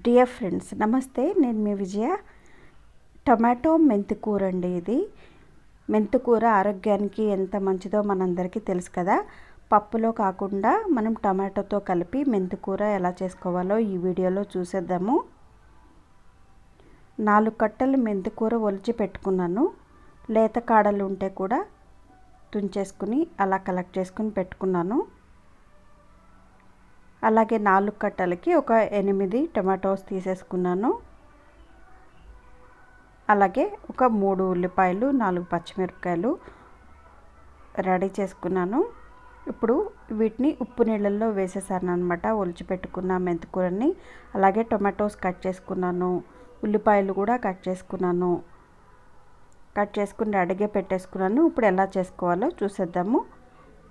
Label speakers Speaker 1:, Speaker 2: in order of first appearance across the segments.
Speaker 1: Dear friends, నమస్తే. నేను మీ విజయ. Tomato మెంతి కూర అండి. ఇది మెంతి కూర ఆరోగ్యానికి ఎంత మంచిదో మనందరికీ తెలుసు కదా. పప్పులో కాకుండా మనం టమాటోతో కలిపి మెంతి కూర ఎలా చేసుకోవాలో ఈ వీడియోలో చూసేద్దాము. 4 కట్టలు మెంతి కూర ఒలిచి పెట్టుకున్నాను. లేత కాడలు ఉంటే కూడా తుంచేసుకుని అలా కలెక్ట్ చేసుకుని పెట్టుకున్నాను. అలాగే 4 కట్టలకి ఒక 8 టమాటోస్ తీసేసుకున్నాను. అలాగే ఒక 3 ఉల్లిపాయలు, 4 పచ్చిమిరపకాయలు రెడీ చేసుకున్నాను. ఇప్పుడు వీటిని ఉప్పు నీళ్ళల్లో వేసేసాను అనమాట. ఒలిచి పెట్టుకున్న మెంతికూరని. అలాగే టమాటోస్ కట్ చేసుకున్నాను, ఉల్లిపాయలు కూడా కట్ చేసుకున్నాను. కట్ చేసుకుని రెడీగా పెట్టేసుకున్నాను. ఇప్పుడు ఎలా చేసుకోవాలో చూసేద్దాము.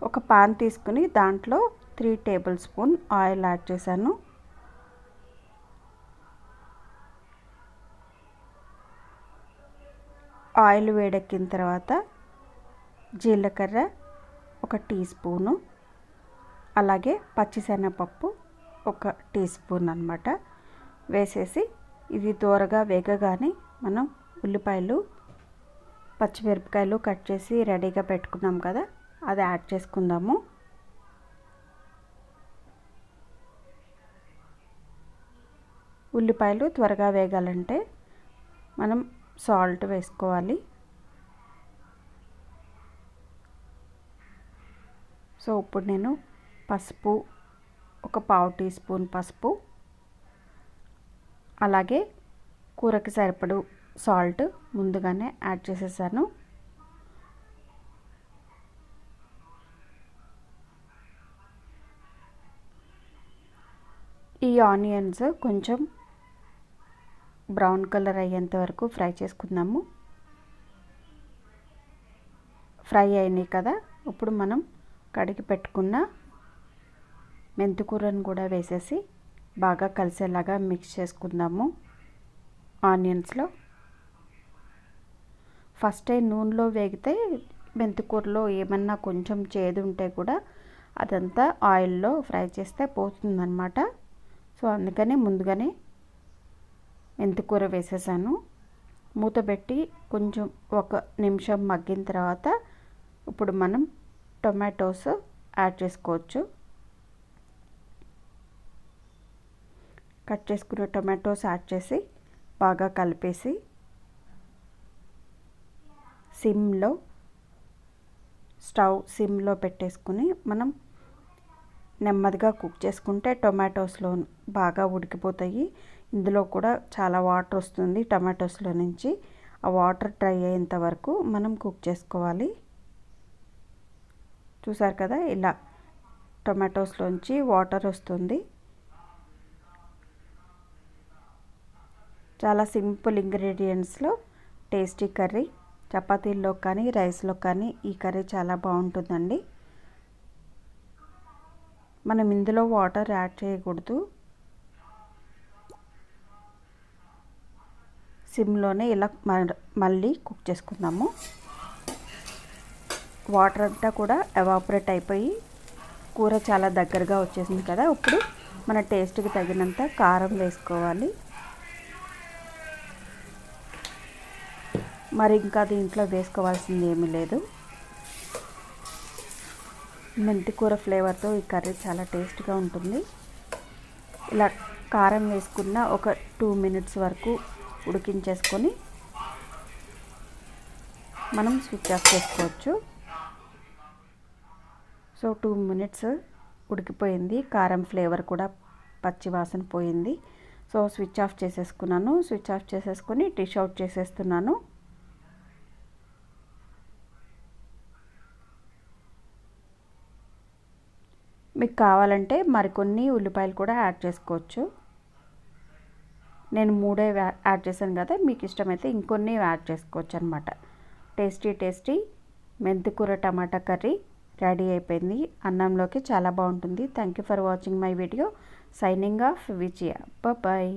Speaker 1: ఒక పాన్ తీసుకుని దాంట్లో 3 టేబుల్ స్పూన్ ఆయిల్ యాడ్ చేశాను. ఆయిల్ వేడెక్కిన తర్వాత జీలకర్ర 1 టీ స్పూను, అలాగే పచ్చిశనగపప్పు 1 టీ స్పూన్ అన్నమాట వేసేసి ఇది దోరగా వేగగానే మనం ఉల్లిపాయలు, పచ్చిమిరపకాయలు కట్ చేసి రెడీగా పెట్టుకున్నాం కదా, అది యాడ్ చేసుకుందాము. ఉల్లిపాయలు త్వరగా వేగాలంటే మనం సాల్ట్ వేసుకోవాలి. సో ఇప్పుడు నేను పసుపు 1 పావు టీ స్పూన్ పసుపు, అలాగే కూరకి సరిపడు సాల్ట్ ముందుగానే యాడ్ చేసేసాను. ఈ ఆనియన్స్ కొంచెం బ్రౌన్ కలర్ అయ్యేంత వరకు ఫ్రై చేసుకుందాము. ఫ్రై అయినాయి కదా, ఇప్పుడు మనం కడిగి పెట్టుకున్న మెంతికూరను కూడా వేసేసి బాగా కలిసేలాగా మిక్స్ చేసుకుందాము. ఆనియన్స్లో ఫస్ట్ నూనెలో వేగితే మెంతికూరలో ఏమన్నా కొంచెం చేదు ఉంటే కూడా అదంతా ఆయిల్లో ఫ్రై చేస్తే పోతుందన్నమాట. సో అందుకని ముందుగానే మెంతికూర వేసేసాను. మూత పెట్టి కొంచెం 1 నిమిషం మగ్గిన తర్వాత ఇప్పుడు మనం టొమాటోస్ యాడ్ చేసుకోవచ్చు. కట్ చేసుకున్న టొమాటోస్ యాడ్ చేసి బాగా కలిపేసి స్టవ్ సిమ్లో పెట్టేసుకుని మనం నెమ్మదిగా కుక్ చేసుకుంటే టొమాటోస్లో బాగా ఉడికిపోతాయి. ఇందులో కూడా చాలా వాటర్ వస్తుంది టమాటోస్లో నుంచి. ఆ వాటర్ డ్రై అయ్యేంత వరకు మనం కుక్ చేసుకోవాలి. చూసారు కదా, ఇలా టొమాటోస్లోంచి వాటర్ వస్తుంది. చాలా సింపుల్ ఇంగ్రీడియంట్స్లో టేస్టీ కర్రీ. చపాతీల్లో కానీ రైస్లో కానీ ఈ కర్రీ చాలా బాగుంటుందండి. మనం ఇందులో వాటర్ యాడ్ చేయకూడదు. సిమ్లోనే ఇలా మళ్ళీ కుక్ చేసుకుందాము. వాటర్ అంతా కూడా ఎవాపరేట్ అయిపోయి కూర చాలా దగ్గరగా వచ్చేసింది కదా. ఇప్పుడు మన టేస్ట్కి తగినంత కారం వేసుకోవాలి. మరి ఇంకా దీంట్లో వేసుకోవాల్సింది ఏమీ లేదు. మెంతికూర ఫ్లేవర్తో ఈ కర్రీ చాలా టేస్ట్గా ఉంటుంది. ఇలా కారం వేసుకున్న ఒక 2 మినిట్స్ వరకు ఉడికించేసుకొని మనం స్విచ్ ఆఫ్ చేసుకోవచ్చు. సో 2 మినిట్స్ ఉడికిపోయింది. కారం ఫ్లేవర్ కూడా పచ్చి వాసన పోయింది. సో స్విచ్ ఆఫ్ చేసేసుకున్నాను. స్విచ్ ఆఫ్ చేసేసుకొని డిష్ అవుట్ చేసేస్తున్నాను. మీకు కావాలంటే మరికొన్ని ఉల్లిపాయలు కూడా యాడ్ చేసుకోవచ్చు. నేను 3 యాడ్ చేశాను కదా, మీకు ఇష్టమైతే ఇంకొన్ని యాడ్ చేసుకోవచ్చు అనమాట. టేస్టీ మెంతికూర టమాటా కర్రీ రెడీ అయిపోయింది. అన్నంలోకి చాలా బాగుంటుంది. Thank you for watching my video. Signing off Vijaya. Bye.